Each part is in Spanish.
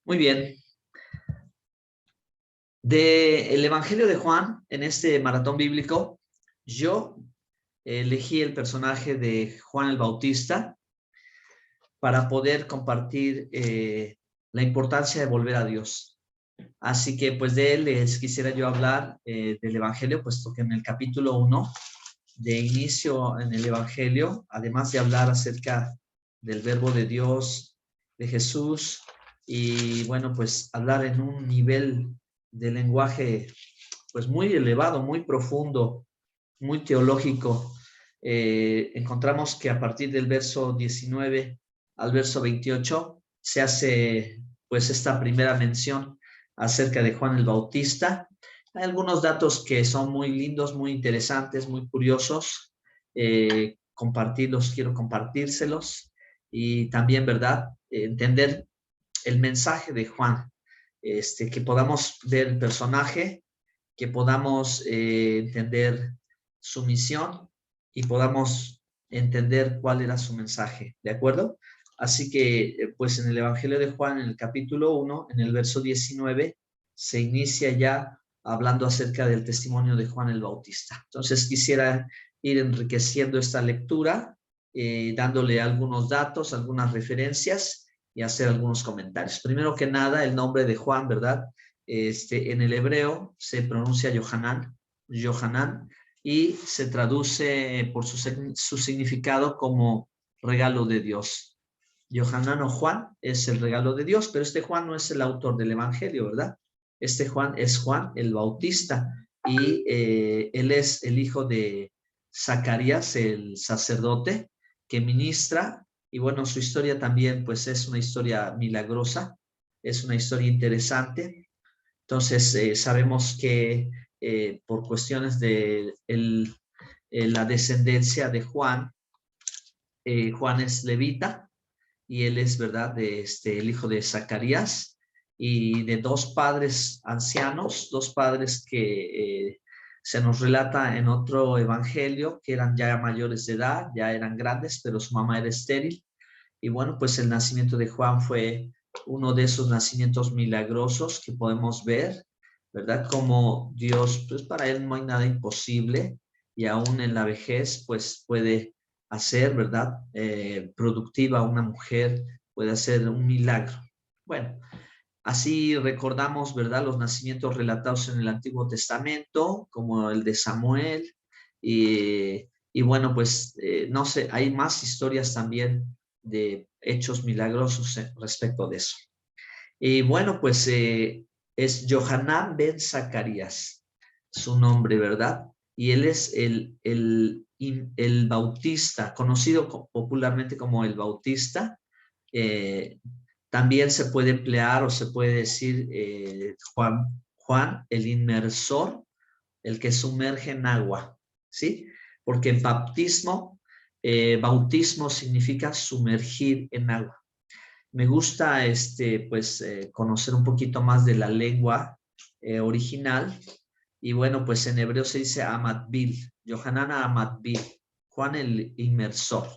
Muy bien. Del Evangelio de Juan, en este maratón bíblico, yo elegí el personaje de Juan el Bautista para poder compartir la importancia de volver a Dios. Así que pues de él les quisiera yo hablar del Evangelio, puesto que en el capítulo 1, de inicio en el Evangelio, además de hablar acerca del verbo de Dios, de Jesús, y bueno, pues hablar en un nivel de lenguaje pues muy elevado, muy profundo, muy teológico. Encontramos que a partir del verso 19 al verso 28 se hace pues esta primera mención acerca de Juan el Bautista. Hay algunos datos que son muy lindos, muy interesantes, muy curiosos. Quiero compartírselos y también, ¿verdad? Entender el mensaje de Juan, que podamos ver el personaje, que podamos entender su misión y podamos entender cuál era su mensaje, ¿de acuerdo? Así que, pues en el Evangelio de Juan, en el capítulo 1, en el verso 19, se inicia ya hablando acerca del testimonio de Juan el Bautista. Entonces quisiera ir enriqueciendo esta lectura, dándole algunos datos, algunas referencias y hacer algunos comentarios. Primero que nada, el nombre de Juan, ¿verdad? En el hebreo se pronuncia Yohanan, y se traduce por su significado como regalo de Dios. Yohanan o Juan es el regalo de Dios, pero este Juan no es el autor del Evangelio, ¿verdad? Este Juan es Juan el Bautista y él es el hijo de Zacarías, el sacerdote que ministra, y bueno, su historia también pues es una historia milagrosa, es una historia interesante. Entonces, sabemos que por cuestiones de la descendencia de Juan, Juan es levita y él es, ¿verdad?, el hijo de Zacarías y de dos padres ancianos, dos padres que se nos relata en otro evangelio que eran ya mayores de edad, ya eran grandes, pero su mamá era estéril. Y bueno, pues el nacimiento de Juan fue uno de esos nacimientos milagrosos que podemos ver, ¿verdad? Como Dios, pues para él no hay nada imposible y aún en la vejez, pues puede hacer, ¿verdad? Productiva una mujer, puede hacer un milagro. Bueno, así recordamos, ¿verdad? Los nacimientos relatados en el Antiguo Testamento, como el de Samuel, y bueno, pues no sé, hay más historias también de hechos milagrosos respecto de eso. Y bueno, pues es Johanan ben Zacarías, su nombre, ¿verdad? Y él es el Bautista, conocido popularmente como el Bautista. Eh, También se puede emplear o se puede decir Juan el inmersor, el que sumerge en agua, ¿sí? Porque bautismo significa sumergir en agua. Me gusta pues conocer un poquito más de la lengua original, y bueno, pues en hebreo se dice Amatbil, Yohanan Amatbil, Juan el inmersor.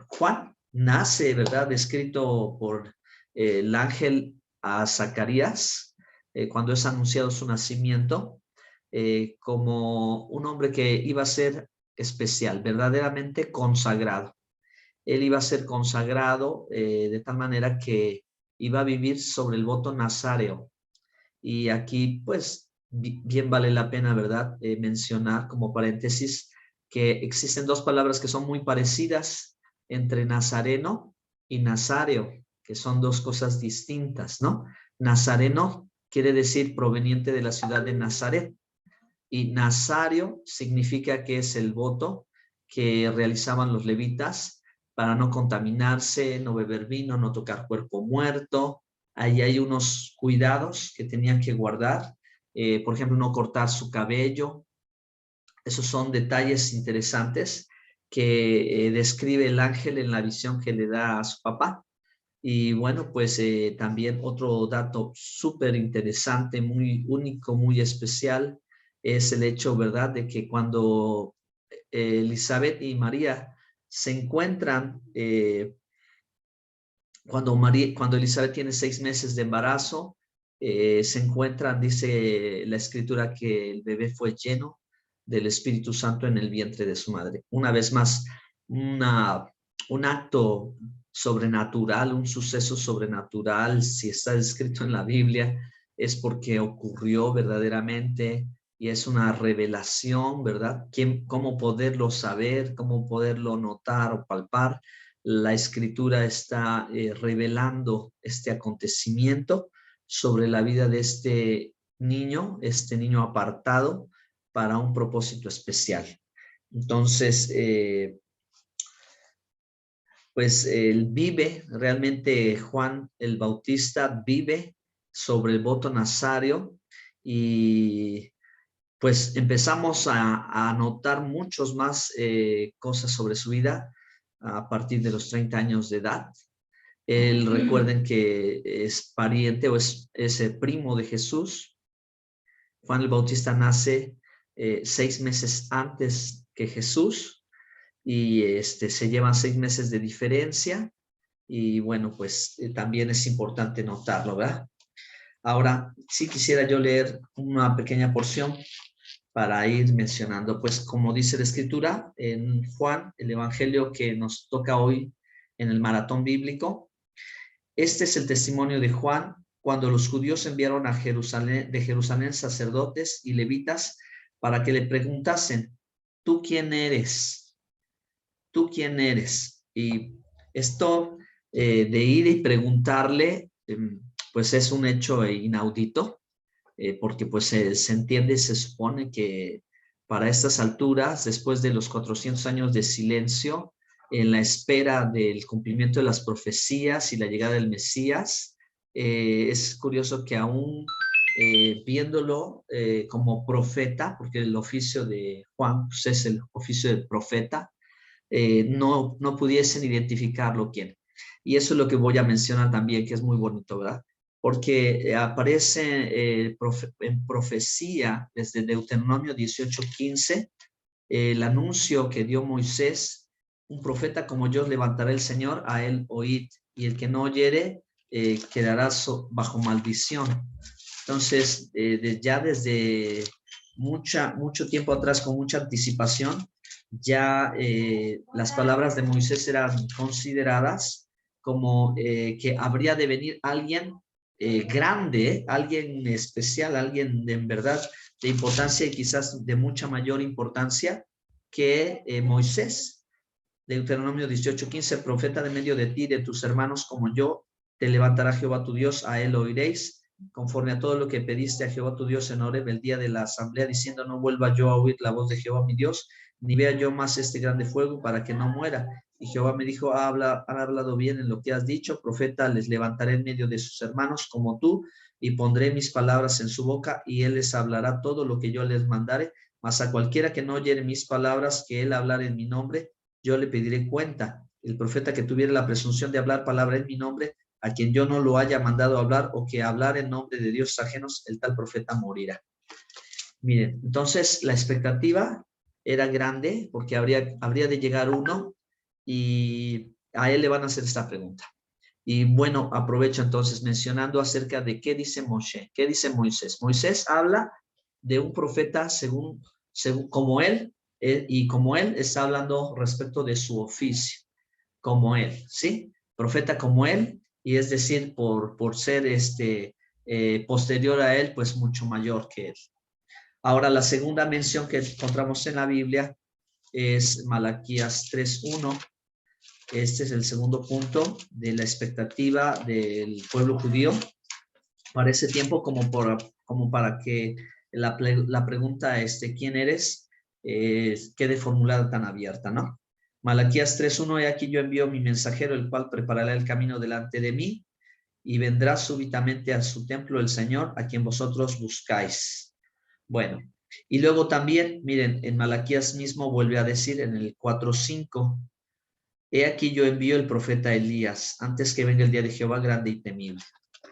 Juan nace, ¿verdad?, descrito por el ángel a Zacarías cuando es anunciado su nacimiento, como un hombre que iba a ser especial, verdaderamente consagrado. Él iba a ser consagrado de tal manera que iba a vivir sobre el voto nazáreo. Y aquí, pues, bien vale la pena, ¿verdad?, mencionar como paréntesis que existen dos palabras que son muy parecidas entre nazareno y nazáreo, que son dos cosas distintas, ¿no? Nazareno quiere decir proveniente de la ciudad de Nazaret, y nazario significa que es el voto que realizaban los levitas para no contaminarse, no beber vino, no tocar cuerpo muerto. Ahí hay unos cuidados que tenían que guardar, por ejemplo, no cortar su cabello. Esos son detalles interesantes que describe el ángel en la visión que le da a su papá. Y bueno, pues también otro dato súper interesante, muy único, muy especial, es el hecho, ¿verdad?, de que cuando Elizabeth y María se encuentran cuando Elizabeth tiene 6 meses de embarazo, se encuentran, dice la escritura, que el bebé fue lleno del Espíritu Santo en el vientre de su madre. Una vez más, un acto sobrenatural, un suceso sobrenatural, si está escrito en la Biblia, es porque ocurrió verdaderamente y es una revelación, ¿verdad? ¿Cómo poderlo saber, cómo poderlo notar o palpar? La escritura está revelando este acontecimiento sobre la vida de este niño apartado para un propósito especial. Entonces, pues él vive, realmente Juan el Bautista vive sobre el voto nazario y pues empezamos a notar muchos más cosas sobre su vida a partir de los 30 años de edad. Él, recuerden que es pariente o es primo de Jesús. Juan el Bautista nace 6 meses antes que Jesús y se llevan 6 meses de diferencia y bueno, pues también es importante notarlo, ¿verdad? Ahora, sí quisiera yo leer una pequeña porción para ir mencionando, pues como dice la escritura en Juan, el evangelio que nos toca hoy en el maratón bíblico. Este es el testimonio de Juan cuando los judíos enviaron de Jerusalén sacerdotes y levitas para que le preguntasen, ¿tú quién eres? ¿Tú quién eres? Y esto de ir y preguntarle, pues es un hecho inaudito, porque pues se entiende y se supone que para estas alturas, después de los 400 años de silencio, en la espera del cumplimiento de las profecías y la llegada del Mesías, es curioso que aún viéndolo como profeta, porque el oficio de Juan pues, es el oficio del profeta, no pudiesen identificarlo quién. Y eso es lo que voy a mencionar también, que es muy bonito, ¿verdad? Porque aparece en profecía desde Deuteronomio 18:15, el anuncio que dio Moisés, un profeta como yo levantará el Señor, a él oíd, y el que no oyere quedará bajo maldición. Entonces, ya desde mucho tiempo atrás, con mucha anticipación, ya las palabras de Moisés eran consideradas como que habría de venir alguien grande, alguien especial, alguien de en verdad de importancia y quizás de mucha mayor importancia que Moisés. Deuteronomio 18:15, profeta de medio de ti, de tus hermanos como yo, te levantará Jehová tu Dios, a él oiréis, conforme a todo lo que pediste a Jehová tu Dios en Horeb el día de la asamblea, diciendo, no vuelva yo a oír la voz de Jehová mi Dios, ni vea yo más este grande fuego para que no muera. Y Jehová me dijo, han hablado bien en lo que has dicho, profeta, les levantaré en medio de sus hermanos como tú, y pondré mis palabras en su boca, y él les hablará todo lo que yo les mandare, mas a cualquiera que no oyere mis palabras, que él hablare en mi nombre, yo le pediré cuenta. El profeta que tuviera la presunción de hablar palabra en mi nombre, a quien yo no lo haya mandado hablar o que hablar en nombre de dioses ajenos, el tal profeta morirá. Miren, entonces la expectativa era grande porque habría de llegar uno y a él le van a hacer esta pregunta. Y bueno, aprovecho entonces mencionando acerca de qué dice Moshe, qué dice Moisés. Moisés habla de un profeta según como él, y como él está hablando respecto de su oficio, como él, ¿sí? Profeta como él, y es decir, por ser posterior a él, pues mucho mayor que él. Ahora, la segunda mención que encontramos en la Biblia es Malaquías 3:1. Este es el segundo punto de la expectativa del pueblo judío para ese tiempo, como para que la pregunta ¿quién eres? Quede formulada tan abierta, ¿no? Malaquías 3:1, he aquí yo envío mi mensajero, el cual preparará el camino delante de mí, y vendrá súbitamente a su templo el Señor, a quien vosotros buscáis. Bueno, y luego también, miren, en Malaquías mismo vuelve a decir en el 4:5, he aquí yo envío el profeta Elías, antes que venga el día de Jehová grande y temible.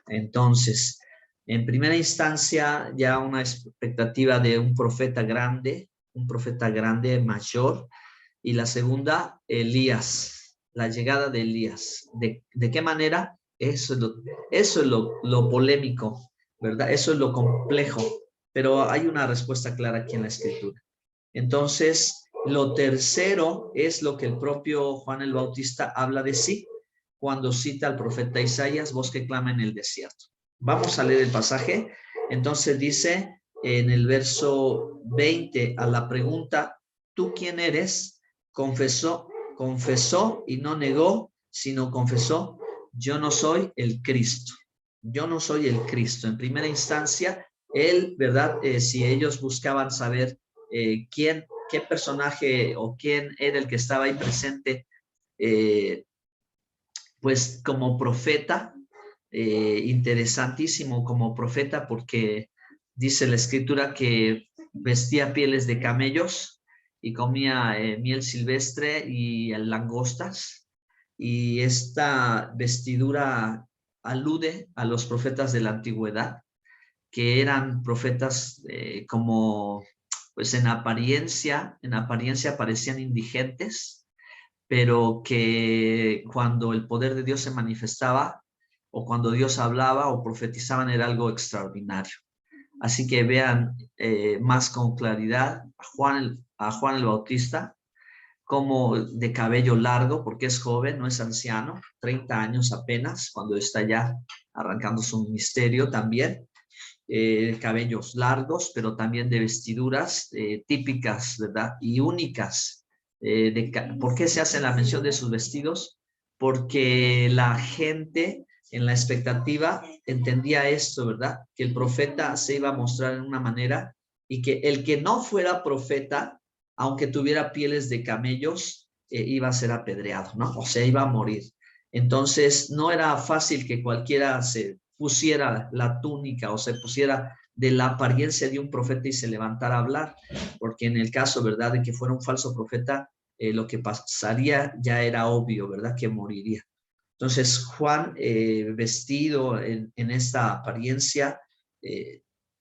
Entonces, en primera instancia, ya una expectativa de un profeta grande mayor, y la segunda, Elías, la llegada de Elías. ¿De qué manera? Eso es lo polémico, ¿verdad? Eso es lo complejo, pero hay una respuesta clara aquí en la Escritura. Entonces, lo tercero es lo que el propio Juan el Bautista habla de sí cuando cita al profeta Isaías, voz que clama en el desierto. Vamos a leer el pasaje. Entonces dice en el verso 20 a la pregunta, ¿tú quién eres? Confesó y no negó, sino confesó, yo no soy el Cristo. Yo no soy el Cristo. En primera instancia, él, ¿verdad? Si ellos buscaban saber qué personaje o quién era el que estaba ahí presente, pues como profeta, interesantísimo como profeta, porque dice la escritura que vestía pieles de camellos y comía miel silvestre y langostas, y esta vestidura alude a los profetas de la antigüedad, que eran profetas como, pues en apariencia parecían indigentes, pero que cuando el poder de Dios se manifestaba o cuando Dios hablaba o profetizaban era algo extraordinario. Así que vean más con claridad a Juan el Bautista, como de cabello largo, porque es joven, no es anciano, 30 años apenas, cuando está ya arrancando su ministerio también, cabellos largos, pero también de vestiduras típicas, ¿verdad? Y únicas. ¿Por qué se hace la mención de sus vestidos? Porque la gente en la expectativa entendía esto, ¿verdad? Que el profeta se iba a mostrar en una manera y que el que no fuera profeta, aunque tuviera pieles de camellos, iba a ser apedreado, ¿no? O sea, iba a morir. Entonces, no era fácil que cualquiera se pusiera la túnica o se pusiera de la apariencia de un profeta y se levantara a hablar, porque en el caso, ¿verdad?, de que fuera un falso profeta, lo que pasaría ya era obvio, ¿verdad?, que moriría. Entonces, Juan, vestido en esta apariencia,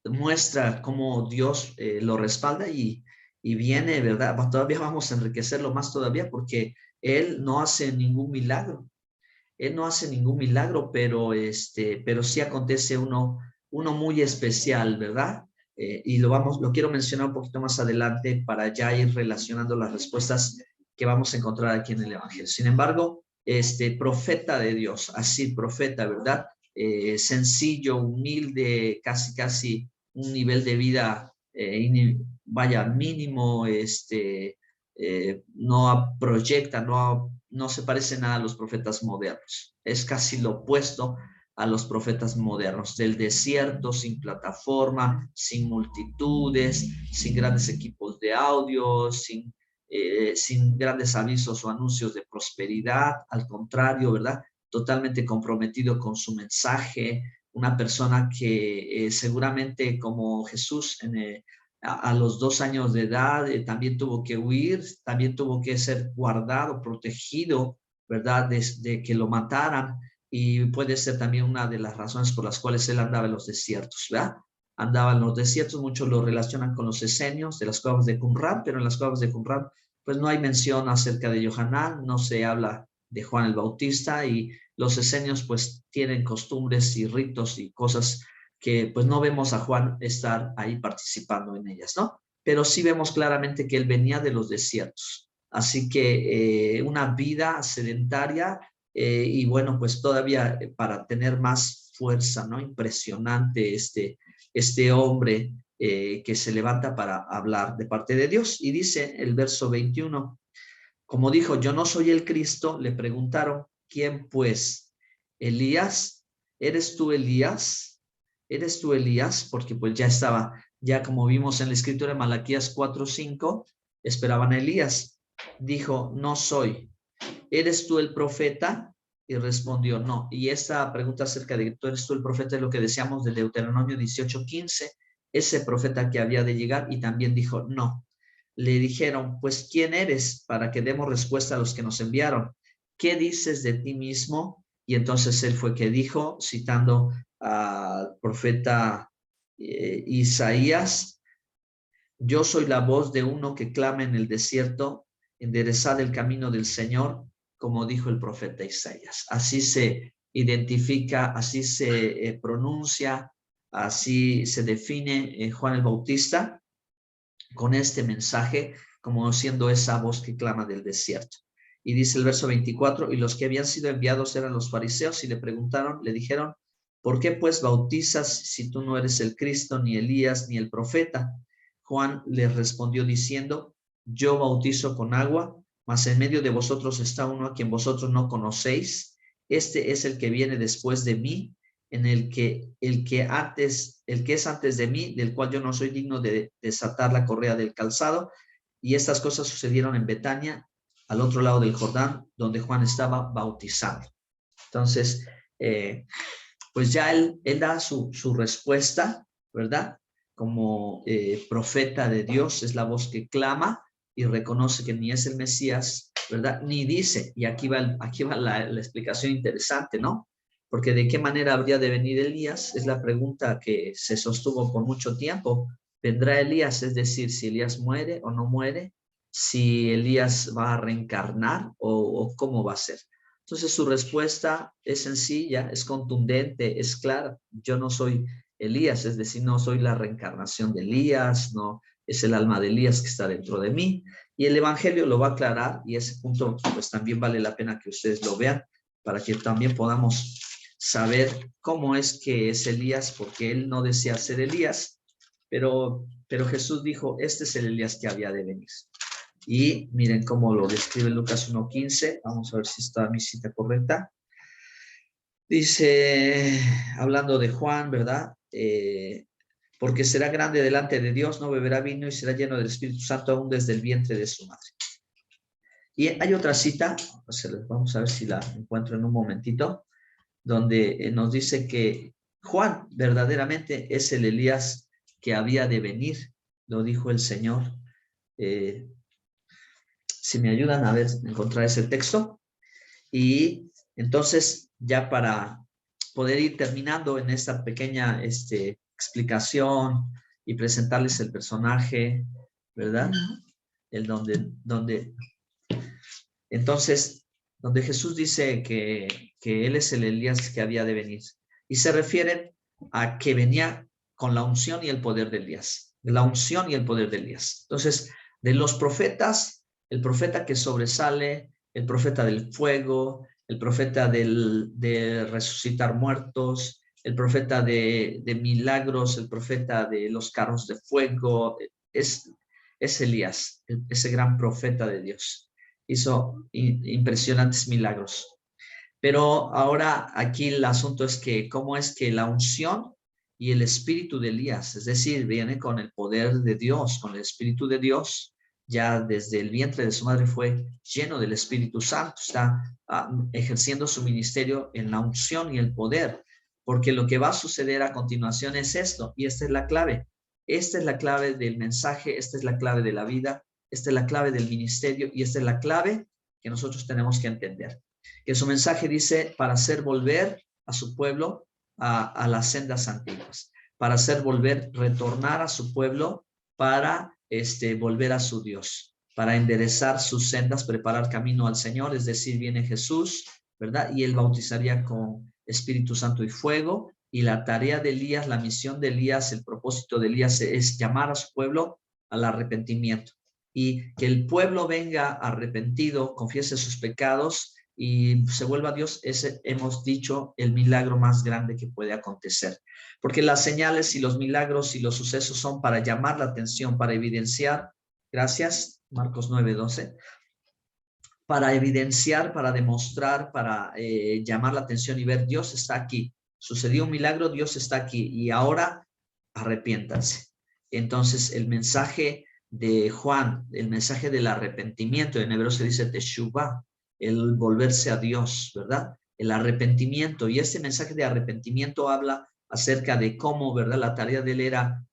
muestra cómo Dios lo respalda y viene, ¿verdad? Todavía vamos a enriquecerlo más todavía porque él no hace ningún milagro. Él no hace ningún milagro, pero sí acontece uno muy especial, ¿verdad? Y lo quiero mencionar un poquito más adelante para ya ir relacionando las respuestas que vamos a encontrar aquí en el Evangelio. Sin embargo, profeta de Dios, así profeta, ¿verdad? Sencillo, humilde, casi un nivel de vida, vaya, mínimo, no proyecta, no se parece nada a los profetas modernos. Es casi lo opuesto a los profetas modernos, del desierto, sin plataforma, sin multitudes, sin grandes equipos de audio, sin grandes avisos o anuncios de prosperidad, al contrario, ¿verdad? Totalmente comprometido con su mensaje, una persona que seguramente como Jesús a los 2 años de edad, también tuvo que huir, también tuvo que ser guardado, protegido, ¿verdad? Desde que lo mataran, y puede ser también una de las razones por las cuales él andaba en los desiertos, ¿verdad? Andaba en los desiertos, muchos lo relacionan con los esenios de las cuevas de Qumran, pero en las cuevas de Qumran pues no hay mención acerca de Yohanan, no se habla de Juan el Bautista, y los esenios pues tienen costumbres y ritos y cosas que pues no vemos a Juan estar ahí participando en ellas, ¿no? Pero sí vemos claramente que él venía de los desiertos. Así que una vida sedentaria y bueno, pues todavía para tener más fuerza, ¿no? Impresionante este hombre que se levanta para hablar de parte de Dios. Y dice el verso 21, como dijo, yo no soy el Cristo, le preguntaron, ¿quién pues? Elías, ¿eres tú Elías? ¿Eres tú Elías? Porque pues ya como vimos en la escritura de Malaquías 4:5, esperaban a Elías. Dijo, no soy. ¿Eres tú el profeta? Y respondió, no. Y esta pregunta acerca de tú eres tú el profeta es lo que decíamos de Deuteronomio 18:15, ese profeta que había de llegar, y también dijo, no. Le dijeron, pues, ¿quién eres? Para que demos respuesta a los que nos enviaron. ¿Qué dices de ti mismo? Y entonces él fue que dijo, citando al profeta Isaías, yo soy la voz de uno que clama en el desierto, enderezad el camino del Señor, como dijo el profeta Isaías. Así se identifica, así se pronuncia, así se define Juan el Bautista con este mensaje como siendo esa voz que clama del desierto. Y dice el verso 24, y los que habían sido enviados eran los fariseos y le preguntaron, le dijeron, ¿por qué pues bautizas si tú no eres el Cristo, ni Elías, ni el profeta? Juan les respondió diciendo, yo bautizo con agua, mas en medio de vosotros está uno a quien vosotros no conocéis. Este es el que viene después de mí, en el que es antes de mí, del cual yo no soy digno de desatar la correa del calzado. Y estas cosas sucedieron en Betania, al otro lado del Jordán, donde Juan estaba bautizando. Entonces, pues ya él da su respuesta, ¿verdad? Como profeta de Dios, es la voz que clama y reconoce que ni es el Mesías, ¿verdad? Ni dice, y aquí va la explicación interesante, ¿no? Porque de qué manera habría de venir Elías, es la pregunta que se sostuvo por mucho tiempo. ¿Vendrá Elías? Es decir, si Elías muere o no muere, si Elías va a reencarnar o cómo va a ser. Entonces su respuesta es sencilla, es contundente, es clara. Yo no soy Elías, es decir, no soy la reencarnación de Elías, no es el alma de Elías que está dentro de mí. Y el Evangelio lo va a aclarar y ese punto pues también vale la pena que ustedes lo vean para que también podamos saber cómo es que es Elías, porque él no desea ser Elías, pero Jesús dijo, este es el Elías que había de venir. Y miren cómo lo describe Lucas 1:15. Vamos a ver si está mi cita correcta. Dice, hablando de Juan, ¿verdad? Porque será grande delante de Dios, no beberá vino y será lleno del Espíritu Santo aún desde el vientre de su madre. Y hay otra cita, vamos a ver si la encuentro en un momentito, donde nos dice que Juan verdaderamente es el Elías que había de venir, lo dijo el Señor. Si me ayudan a ver, encontrar ese texto. Y entonces, ya para poder ir terminando en esta pequeña explicación y presentarles el personaje, ¿verdad? El entonces, donde Jesús dice que Él es el Elías que había de venir. Y se refiere a que venía con la unción y el poder de Elías. La unción y el poder de Elías. Entonces, de los profetas, el profeta que sobresale, el profeta del fuego, el profeta de resucitar muertos, el profeta de milagros, el profeta de los carros de fuego, es Elías, ese gran profeta de Dios. Hizo impresionantes milagros. Pero ahora aquí el asunto es que cómo es que la unción y el espíritu de Elías, es decir, viene con el poder de Dios, con el espíritu de Dios, ya desde el vientre de su madre fue lleno del Espíritu Santo, está ejerciendo su ministerio en la unción y el poder, porque lo que va a suceder a continuación es esto, y esta es la clave. Esta es la clave del mensaje, esta es la clave de la vida, esta es la clave del ministerio y esta es la clave que nosotros tenemos que entender. Que su mensaje dice para hacer volver a su pueblo a las sendas antiguas, para hacer volver, retornar a su pueblo para volver a su Dios, para enderezar sus sendas, preparar camino al Señor, es decir, viene Jesús, ¿verdad? Y él bautizaría con Espíritu Santo y fuego, y la tarea de Elías, la misión de Elías, el propósito de Elías es llamar a su pueblo al arrepentimiento, y que el pueblo venga arrepentido, confiese sus pecados y se vuelva a Dios. Ese, hemos dicho, el milagro más grande que puede acontecer, porque las señales y los milagros y los sucesos son para llamar la atención, para evidenciar, gracias, Marcos 9:12, para evidenciar, para demostrar, para llamar la atención y ver, Dios está aquí, sucedió un milagro, Dios está aquí y ahora arrepiéntanse. Entonces el mensaje de Juan, el mensaje del arrepentimiento, en hebreo se dice teshuvah, el volverse a Dios, ¿verdad? El arrepentimiento, y este mensaje de arrepentimiento habla acerca de cómo, ¿verdad? La tarea de él era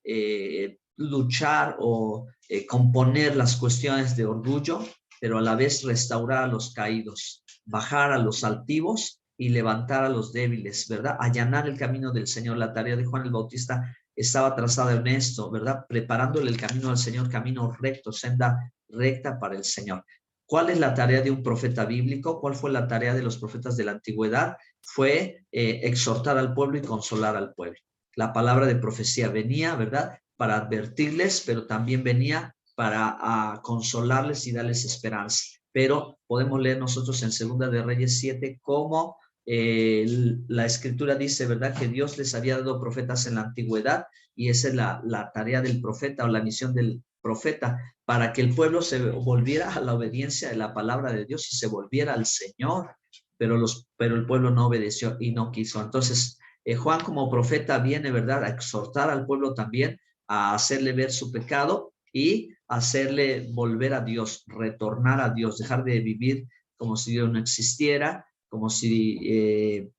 luchar o componer las cuestiones de orgullo, pero a la vez restaurar a los caídos, bajar a los altivos y levantar a los débiles, ¿verdad? Allanar el camino del Señor. La tarea de Juan el Bautista estaba trazada en esto, ¿verdad? Preparándole el camino al Señor, camino recto, senda recta para el Señor. ¿Cuál es la tarea de un profeta bíblico? ¿Cuál fue la tarea de los profetas de la antigüedad? Fue exhortar al pueblo y consolar al pueblo. La palabra de profecía venía, ¿verdad?, para advertirles, pero también venía para consolarles y darles esperanza. Pero podemos leer nosotros en Segunda de Reyes 7 cómo la escritura dice, ¿verdad?, que Dios les había dado profetas en la antigüedad, y esa es la tarea del profeta o la misión del profeta, para que el pueblo se volviera a la obediencia de la palabra de Dios y se volviera al Señor, pero el pueblo no obedeció y no quiso. Entonces, Juan como profeta viene, ¿verdad?, a exhortar al pueblo también, a hacerle ver su pecado y hacerle volver a Dios, retornar a Dios, dejar de vivir como si Dios no existiera, como si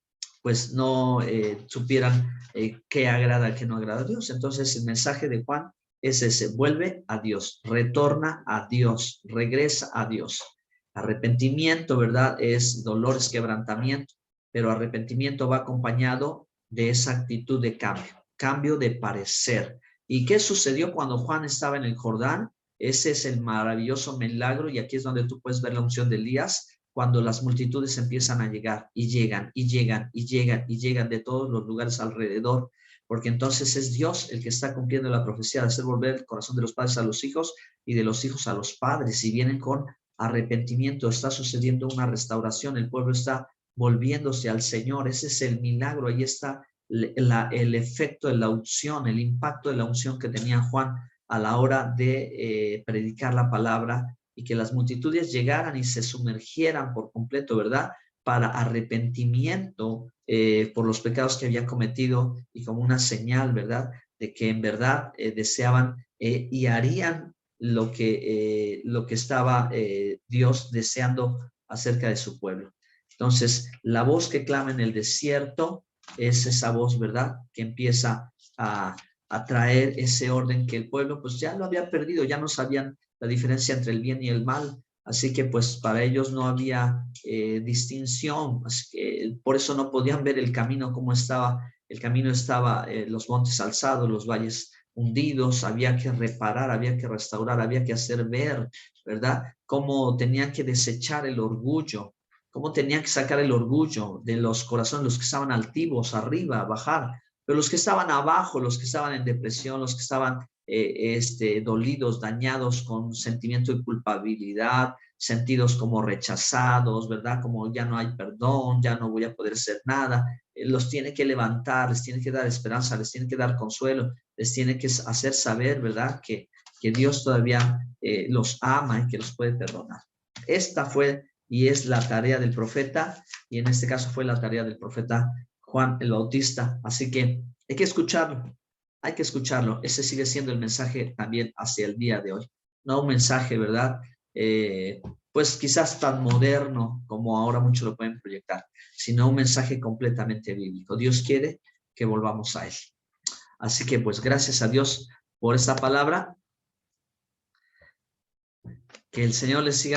pues no supieran qué agrada, qué no agrada a Dios. Entonces el mensaje de Juan es ese: vuelve a Dios, retorna a Dios, regresa a Dios. Arrepentimiento, ¿verdad?, es dolor, es quebrantamiento, pero arrepentimiento va acompañado de esa actitud de cambio, cambio de parecer. ¿Y qué sucedió cuando Juan estaba en el Jordán? Ese es el maravilloso milagro, y aquí es donde tú puedes ver la unción de Elías, cuando las multitudes empiezan a llegar y llegan y llegan y llegan y llegan de todos los lugares alrededor, porque entonces es Dios el que está cumpliendo la profecía de hacer volver el corazón de los padres a los hijos y de los hijos a los padres, y vienen con arrepentimiento. Está sucediendo una restauración, el pueblo está volviéndose al Señor. Ese es el milagro, ahí está el efecto de la unción, el impacto de la unción que tenía Juan a la hora de predicar la palabra, y que las multitudes llegaran y se sumergieran por completo, ¿verdad?, para arrepentimiento por los pecados que habían cometido, y como una señal, ¿verdad?, de que en verdad deseaban y harían lo que estaba Dios deseando acerca de su pueblo. Entonces, la voz que clama en el desierto es esa voz, ¿verdad?, que empieza a traer ese orden que el pueblo pues ya lo había perdido, ya no sabían la diferencia entre el bien y el mal, así que pues para ellos no había distinción, así que por eso no podían ver el camino como estaba. El camino estaba los montes alzados, los valles hundidos, había que reparar, había que restaurar, había que hacer ver, ¿verdad?, cómo tenían que desechar el orgullo, cómo tenían que sacar el orgullo de los corazones, los que estaban altivos, arriba, bajar, pero los que estaban abajo, los que estaban en depresión, los que estaban dolidos, dañados, con sentimiento de culpabilidad, sentidos como rechazados, ¿verdad?, como ya no hay perdón, ya no voy a poder hacer nada. Los tiene que levantar, les tiene que dar esperanza, les tiene que dar consuelo, les tiene que hacer saber, ¿verdad?, que Dios todavía los ama y que los puede perdonar. Esta fue y es la tarea del profeta, y en este caso fue la tarea del profeta Juan el Bautista. Así que hay que escucharlo, hay que escucharlo. Ese sigue siendo el mensaje también hacia el día de hoy. No un mensaje, ¿verdad?, pues quizás tan moderno como ahora muchos lo pueden proyectar, sino un mensaje completamente bíblico. Dios quiere que volvamos a Él. Así que pues gracias a Dios por esta palabra. Que el Señor les siga